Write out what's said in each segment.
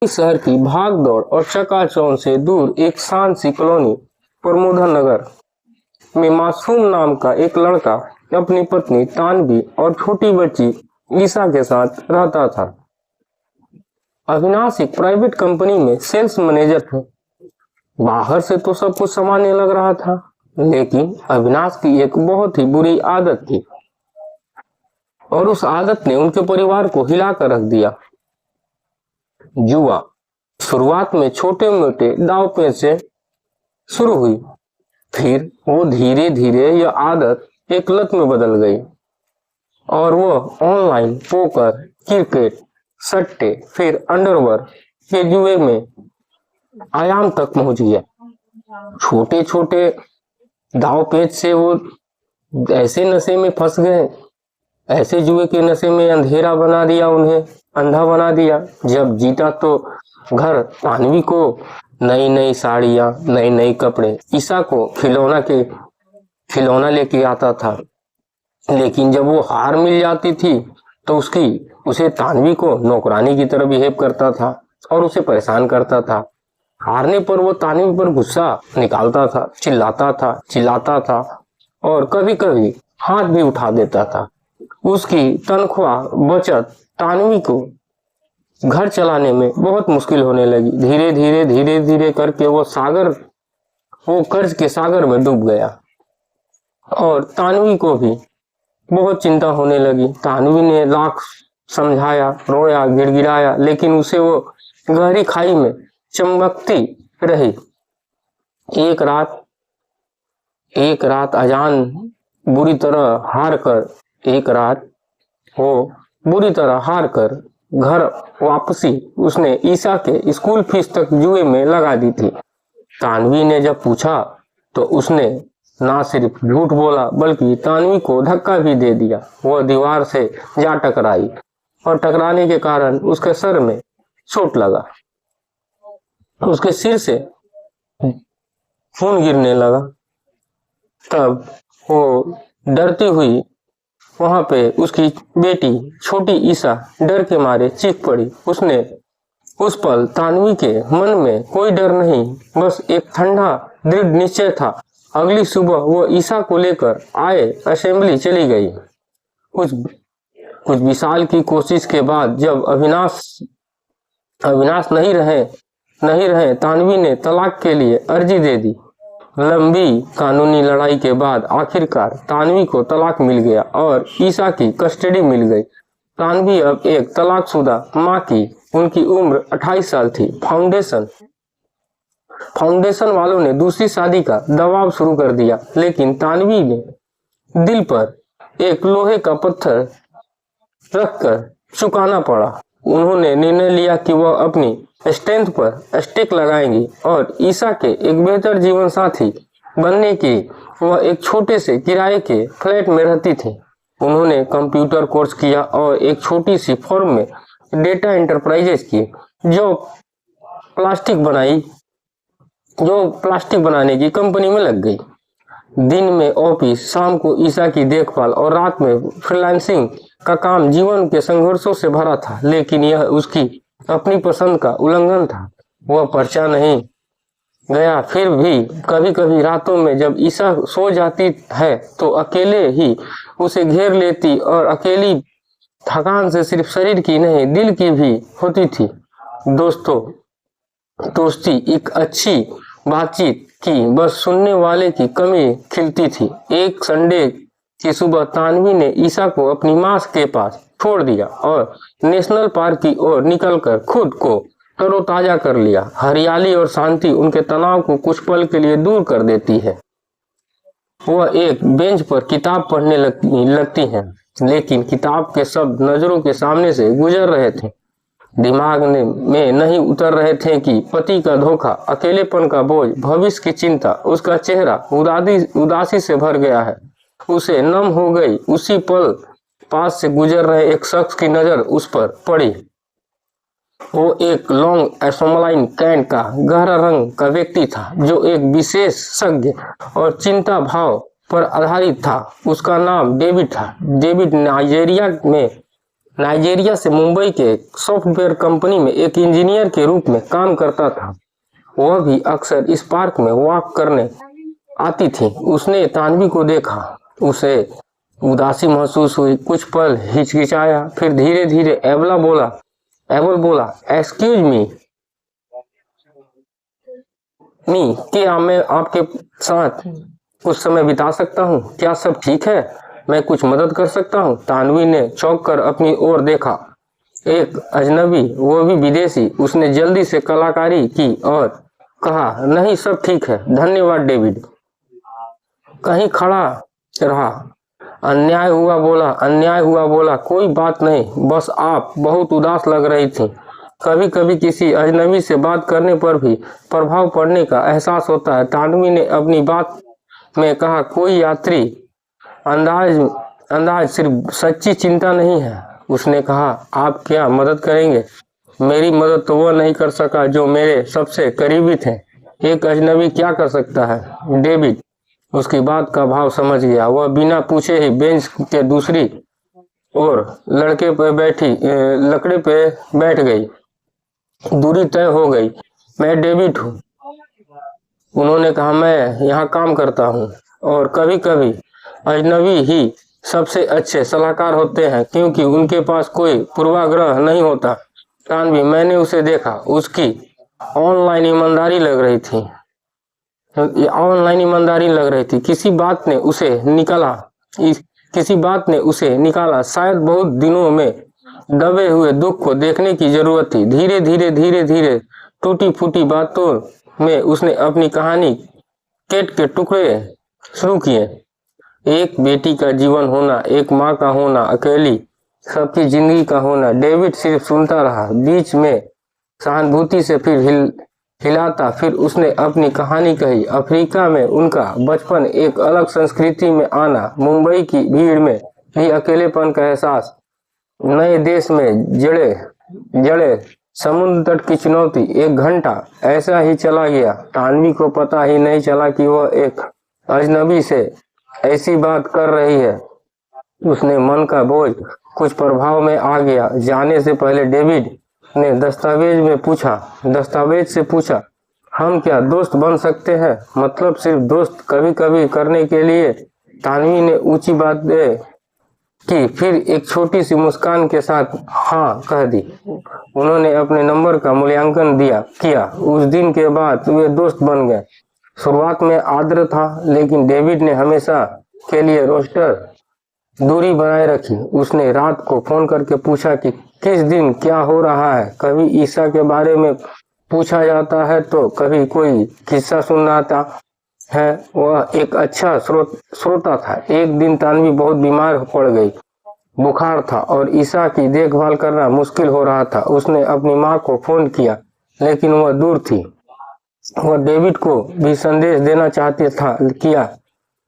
इस शहर की भागदौड़ और चकाचौंध से दूर एक शांत सी कॉलोनी प्रमोदन नगर में मासूम नाम का एक लड़का अपनी पत्नी तानवी और छोटी बच्ची ईसा के साथ रहता था। अविनाश एक प्राइवेट कंपनी में सेल्स मैनेजर थे। बाहर से तो सब कुछ सामान्य लग रहा था, लेकिन अविनाश की एक बहुत ही बुरी आदत थी और उस आदत ने उनके परिवार को हिलाकर रख दिया। जुआ। शुरुआत में छोटे मोटे दांव पेच से शुरू हुई, फिर वो धीरे धीरे यह आदत एक लत में बदल गई और वह ऑनलाइन पोकर, क्रिकेट, सट्टे, फिर अंडरवर्ल्ड के जुए में आयाम तक पहुंच गया। छोटे छोटे दांव पेच से वो ऐसे नशे में फंस गए, ऐसे जुए के नशे में अंधेरा बना दिया, उन्हें अंधा बना दिया। जब जीता तो घर तानवी को नई नई साड़ियां, नई नई कपड़े, ईसा को खिलौना लेके आता था, लेकिन जब वो हार मिल जाती थी तो उसे तानवी को नौकरानी की तरह बिहेव करता था और उसे परेशान करता था। हारने पर वो तानवी पर गुस्सा निकालता था, चिल्लाता था और कभी कभी हाथ भी उठा देता था। उसकी तनख्वाह बचत तानवी को घर चलाने में बहुत मुश्किल होने लगी। धीरे धीरे करके वो कर्ज के सागर में डूब गया और तानवी को भी बहुत चिंता होने लगी। तानवी ने लाख समझाया, रोया, गिड़गिड़ाया, लेकिन उसे वो गहरी खाई में चमकती रही। एक रात बुरी तरह हार कर घर वापसी उसने ईसा के स्कूल फीस तक जुए में लगा दी थी। तानवी ने जब पूछा तो उसने ना सिर्फ झूठ बोला बल्कि तानवी को धक्का भी दे दिया। वह दीवार से जा टकराई और टकराने के कारण उसके सर में चोट लगा। उसके सिर से खून गिरने लगा। तब वो डरती हुई वहां पे उसकी बेटी छोटी ईसा डर के मारे चीख पड़ी। उस पल तानवी के मन में कोई डर नहीं, बस एक ठंडा दृढ़ निश्चय था। अगली सुबह वो ईसा को लेकर असेंबली चली गई। कुछ 20 साल की कोशिश के बाद जब अविनाश नहीं रहे, तानवी ने तलाक के लिए अर्जी दे दी। लंबी कानूनी लड़ाई के बाद आखिरकार तानवी को तलाक मिल गया और ईसा की कस्टडी मिल गई। तानवी अब एक तलाकशुदा माँ की उनकी उम्र 28 साल थी। फाउंडेशन वालों ने दूसरी शादी का दबाव शुरू कर दिया, लेकिन तानवी ने दिल पर एक लोहे का पत्थर रखकर चुकाना पड़ा। उन्होंने निर्णय लिया कि वह अपनी स्ट्रेंथ पर स्टेक लगाएंगी और ईसा के एक बेहतर जीवन साथी बनने की वह एक छोटे से किराए के फ्लैट में रहती थी। उन्होंने कंप्यूटर कोर्स किया और एक छोटी सी फर्म में डेटा एंटरप्राइजेस की, जो प्लास्टिक बनाने की कंपनी में लग गई। दिन में ऑफिस, शाम को ईसा की देखभाल और रात में फ्रीलांसिंग का काम जीवन के संघर्षों से भरा था, लेकिन यह उसकी अपनी पसंद का उल्लंघन था। वह पर्चा नहीं गया। फिर भी कभी कभी रातों में जब ईसा सो जाती है तो अकेले ही उसे घेर लेती और अकेली थकान से सिर्फ शरीर की नहीं दिल की भी होती थी। दोस्ती एक अच्छी बातचीत की, बस सुनने वाले की कमी खिलती थी। एक संडे की सुबह तानवी ने ईसा को अपनी माँ के पास छोड़ दिया और नेशनल पार्क की ओर निकलकर खुद को तरोताजा कर लिया। हरियाली और शांति उनके तनाव को कुछ पल के लिए दूर कर देती है। वह एक बेंच पर किताब पढ़ने लगती हैं, लेकिन किताब के शब्द नजरों के सामने से गुजर रहे थे। दिमाग में नहीं उतर रहे थे कि पति का धोखा, अकेलेपन का बोझ, भविष्य की चिंता। उसका चेहरा उदासी से भर गया है। उसे नम हो गई। उसी पल पास से गुजर रहे एक शख्स की नजर उस पर पड़ी। वो एक लॉन्ग एसोमलाइन कैंट का गहरा रंग का व्यक्ति था, जो एक विशेषज्ञ और चिंता भाव पर आधारित था। उसका नाम डेविड था। डेविड नाइजीरिया में नाइजीरिया से मुंबई के एक सॉफ्टवेयर कंपनी में एक इंजीनियर के रूप में काम करता था। वह भी अक्सर इस पार्क में वॉक करने आती थी। उसने तानवी को देखा, उसे उदासी महसूस हुई, कुछ पल हिचकिचाया, फिर धीरे धीरे एबल बोला, एक्सक्यूज मी, क्या मैं आपके साथ कुछ समय बिता सकता हूँ? क्या सब ठीक है? मैं कुछ मदद कर सकता हूँ? तानवी ने चौंक कर अपनी ओर देखा। एक अजनबी, वो भी विदेशी। उसने जल्दी से कलाकारी की और कहा, नहीं सब ठीक है, धन्यवाद डेविड। कहीं खड़ा रहा, अन्याय हुआ बोला, कोई बात नहीं, बस आप बहुत उदास लग रही थी। कभी कभी किसी अजनबी से बात करने पर भी प्रभाव पड़ने का एहसास होता है। तानवी ने अपनी बात में कहा, कोई यात्री अंदाज सिर्फ सच्ची चिंता नहीं है। उसने कहा, आप क्या मदद करेंगे? मेरी मदद तो वह नहीं कर सका जो मेरे सबसे करीबी थे। एक अजनबी क्या कर सकता है? डेविड उसकी बात का भाव समझ गया। वह बिना पूछे ही बेंच के दूसरी ओर लकड़े पे बैठ गई। दूरी तय हो गई। मैं डेविड हूँ, उन्होंने कहा, मैं यहाँ काम करता हूँ। और कभी कभी अजनबी ही सबसे अच्छे सलाहकार होते हैं क्योंकि उनके पास कोई पूर्वाग्रह नहीं होता। तानवी, मैंने उसे देखा, उसकी ऑनलाइन ईमानदारी लग रही थी। किसी बात ने उसे निकाला। शायद बहुत दिनों में दबे हुए दुख को देखने की जरूरत थी। धीरे धीरे टूटी फूटी बातों में उसने अपनी कहानी केट के टुकड़े शुरू किए। एक बेटी का जीवन होना, एक माँ का होना, अकेली सबकी जिंदगी का होना। डेविड सिर्फ सुनता रहा, बीच में सहानुभूति से फिर हिलाता। फिर उसने अपनी कहानी कही। अफ्रीका में उनका बचपन, एक अलग संस्कृति में आना, मुंबई की भीड़ में भी अकेलेपन का एहसास, नए देश में जड़े समुद्र तट की चुनौती। 1 घंटा ऐसा ही चला गया। तानवी को पता ही नहीं चला कि वह एक अजनबी से ऐसी बात कर रही है। उसने मन का बोझ कुछ प्रभाव में आ गया। जाने से पहले डेविड ने दस्तावेज से पूछा, हम क्या दोस्त बन सकते हैं? मतलब सिर्फ दोस्त कभी कभी करने के लिए। तानवी ने ऊंची बातें की, फिर एक छोटी सी मुस्कान के साथ हाँ कह दी। उन्होंने अपने नंबर का मूल्यांकन किया। उस दिन के बाद वे दोस्त बन गए। शुरुआत में आर्द्र था, लेकिन डेविड ने हमेशा के लिए रोस्टर दूरी बनाए रखी। उसने रात को फोन करके पूछा कि किस दिन क्या हो रहा है। कभी ईसा के बारे में पूछा जाता है तो कभी कोई किस्सा सुनाता है। वह एक अच्छा श्रोता था। एक दिन तानवी बहुत बीमार पड़ गई, बुखार था और ईसा की देखभाल करना मुश्किल हो रहा था। उसने अपनी माँ को फोन किया, लेकिन वह दूर थी। वह डेविड को भी संदेश देना चाहती था।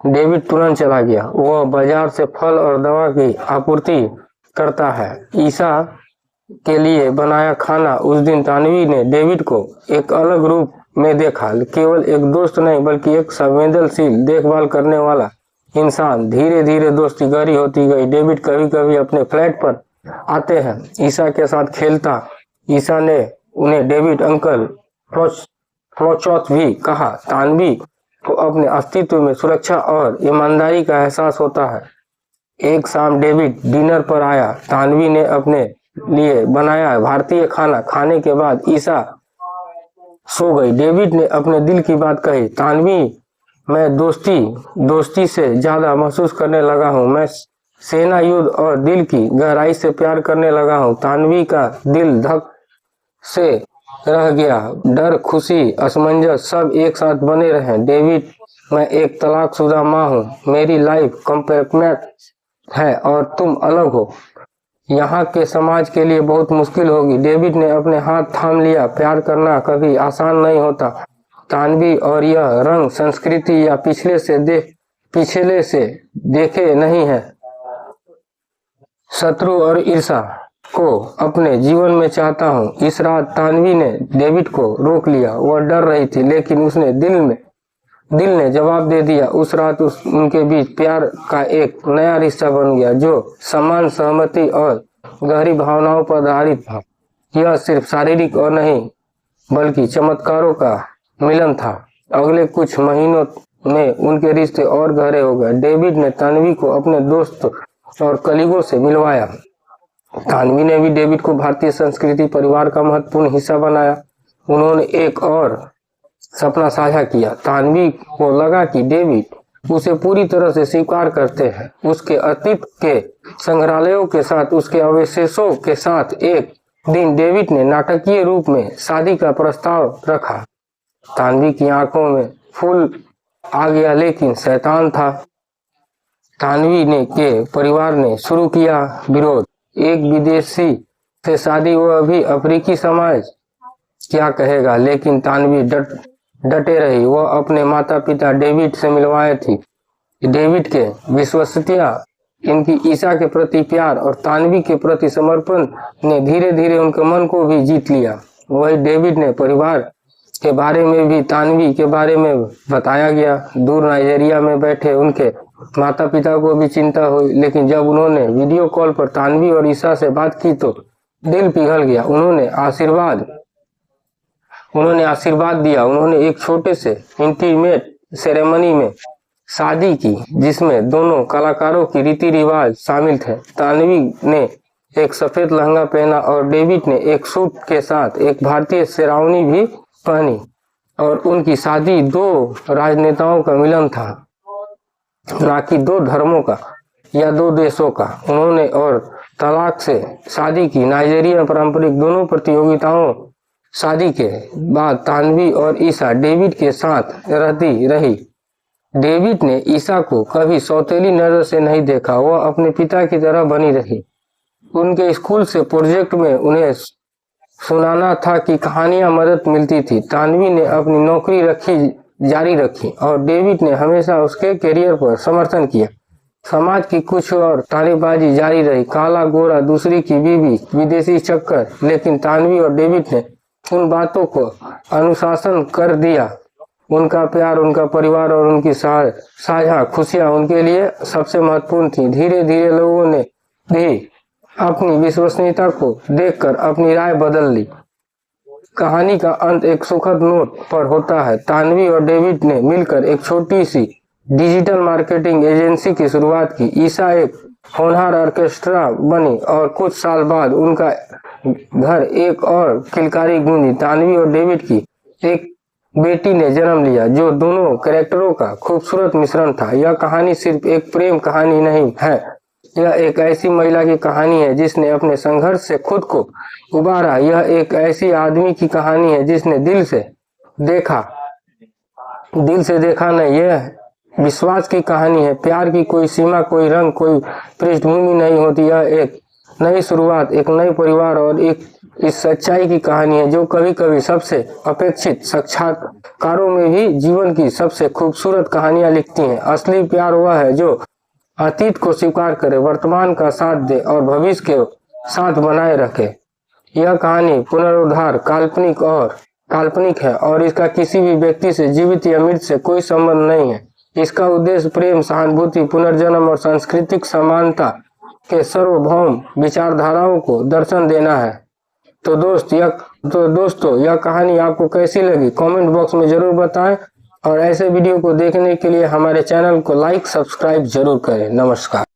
डेविड तुरंत चला गया। वह बाजार से फल और दवा की आपूर्ति करता है। ईसा के लिए बनाया खाना। उस दिन तानवी ने डेविड को एक अलग रूप में देखा, केवल एक दोस्त नहीं बल्कि एक संवेदनशील, देखभाल करने वाला इंसान। धीरे धीरे दोस्ती गहरी होती गई। डेविड कभी कभी अपने फ्लैट पर आते हैं, ईसा के साथ खेलता। ईसा ने उन्हें डेविड अंकल फ्लोचौथ भी कहा। तानवी को अपने अस्तित्व में सुरक्षा और ईमानदारी का एहसास होता है। एक शाम डेविड डिनर पर आया। तानवी ने अपने लिए बनाया भारतीय खाना। खाने के बाद ईसा सो गई। डेविड ने अपने दिल की बात कही, तानवी, मैं दोस्ती से ज्यादा महसूस करने लगा हूँ। मैं सेना युद्ध और दिल की गहराई से प्यार करने लगा हूँ। तानवी का दिल धक से रह गया। डर, खुशी, असमंजस सब एक साथ बने रहे। डेविड, मैं एक तलाकशुदा माँ हूँ। मेरी लाइफ कंप्लेक्स है और तुम अलग हो। यहाँ के समाज के लिए बहुत मुश्किल होगी। डेविड ने अपने हाथ थाम लिया। प्यार करना कभी आसान नहीं होता तानवी, और यह रंग संस्कृति या पिछले से देखे नहीं है। शत्रु और ईर्षा को अपने जीवन में चाहता हूँ। इस रात तानवी ने डेविड को रोक लिया। वह डर रही थी, लेकिन उसने दिल ने जवाब दे दिया। उस रात उनके बीच प्यार का एक नया रिश्ता बन गया, जो समान सहमति और गहरी भावनाओं पर आधारित था। यह सिर्फ शारीरिक और नहीं बल्कि चमत्कारों का मिलन था। अगले कुछ महीनों में उनके रिश्ते और गहरे हो गए। डेविड ने तान्वी को अपने दोस्त और कलीगों से मिलवाया। तान्वी ने भी डेविड को भारतीय संस्कृति परिवार का महत्वपूर्ण हिस्सा बनाया। उन्होंने एक और सपना साझा किया। तान्वी को लगा कि डेविड उसे पूरी तरह से स्वीकार करते हैं। उसके अतीत के संग्रहालयों के साथ उसके अवशेषों के साथ एक दिन डेविड ने नाटकीय रूप में शादी का प्रस्ताव रखा। तान्वी की आंखों में फूल आ गया, लेकिन शैतान था। तान्वी ने के परिवार ने शुरू किया विरोध। एक विदेशी से शादी, वह भी अफ्रीकी समाज क्या कहेगा, लेकिन तान्वी डटे रही। वह अपने माता पिता डेविड से मिलवाए थी। डेविड के विश्वसनीयता, इनकी ईसा के प्रति प्यार और तान्वी के प्रति समर्पण ने धीरे धीरे उनके मन को भी जीत लिया। वही डेविड ने परिवार के बारे में भी तान्वी के बारे में बताया गया। दूर नाइजीरिया में बैठे उनके माता पिता को भी चिंता हुई, लेकिन जब उन्होंने वीडियो कॉल पर तान्वी और ईसा से बात की तो दिल पिघल गया। उन्होंने आशीर्वाद दिया। उन्होंने एक छोटे से इंटीमेट सेरेमनी में शादी की, जिसमें दोनों कलाकारों की रीति रिवाज शामिल थे। तान्वी ने एक सफेद लहंगा पहना और डेविड ने एक सूट के साथ एक भारतीय शेरवानी भी पहनी, और उनकी शादी दो राजनेताओं का मिलन था, ना कि दो धर्मों का या दो देशों का। उन्होंने और तलाक से शादी की। नाइजीरिया पारंपरिक दोनों प्रतियोगिताओं शादी के बाद तान्वी और ईसा डेविड के साथ रहती रही। डेविड ने ईसा को कभी सौतेली नजर से नहीं देखा। वह अपने पिता की तरह बनी रही। उनके स्कूल से प्रोजेक्ट में उन्हें सुनाना था कि कहानियां मदद मिलती थी। तान्वी ने अपनी नौकरी जारी रखी और डेविड ने हमेशा उसके करियर पर समर्थन किया। समाज की कुछ और तानेबाजी जारी रही। काला गोरा, दूसरी की बीवी, विदेशी चक्कर, लेकिन तान्वी और डेविड ने उन बातों को अनुशासन कर दिया। उनका प्यार, उनका परिवार और उनकी साझा खुशियां उनके लिए सबसे महत्वपूर्ण थी। धीरे धीरे लोगों ने भी अपनी विश्वसनीयता को देखकर अपनी राय बदल ली। कहानी का अंत एक सुखद नोट पर होता है। तान्वी और डेविड ने मिलकर एक छोटी सी डिजिटल मार्केटिंग एजेंसी की शुरुआत की। ईसा एक होनहार ऑर्केस्ट्रा बनी और कुछ साल बाद उनका घर एक और किलकारी गूंजी। तान्वी और डेविड की एक बेटी ने जन्म लिया, जो दोनों कैरेक्टरों का खूबसूरत मिश्रण था। यह कहानी सिर्फ एक प्रेम कहानी नहीं है, यह एक ऐसी महिला की कहानी है जिसने अपने संघर्ष से खुद को उबारा। यह एक ऐसी आदमी की कहानी है जिसने दिल से देखा नहीं। यह विश्वास की कहानी है। प्यार की कोई सीमा, कोई रंग, कोई पृष्ठभूमि नहीं होती। यह एक नई शुरुआत, एक नए परिवार और एक इस सच्चाई की कहानी है जो कभी कभी सबसे अपेक्षित साक्षात्कारों में भी जीवन की सबसे खूबसूरत कहानियां लिखती हैं। असली प्यार वह है जो अतीत को स्वीकार करे, वर्तमान का साथ दे और भविष्य के साथ बनाए रखे। यह कहानी पुनरुद्धार काल्पनिक है और इसका किसी भी व्यक्ति से, जीवित या मृत से, कोई संबंध नहीं है। इसका उद्देश्य प्रेम, सहानुभूति, पुनर्जन्म और सांस्कृतिक समानता के सार्वभौम विचारधाराओं को दर्शन देना है। तो दोस्तों यह कहानी आपको कैसी लगी कमेंट बॉक्स में जरूर बताएं, और ऐसे वीडियो को देखने के लिए हमारे चैनल को लाइक सब्सक्राइब जरूर करें। नमस्कार।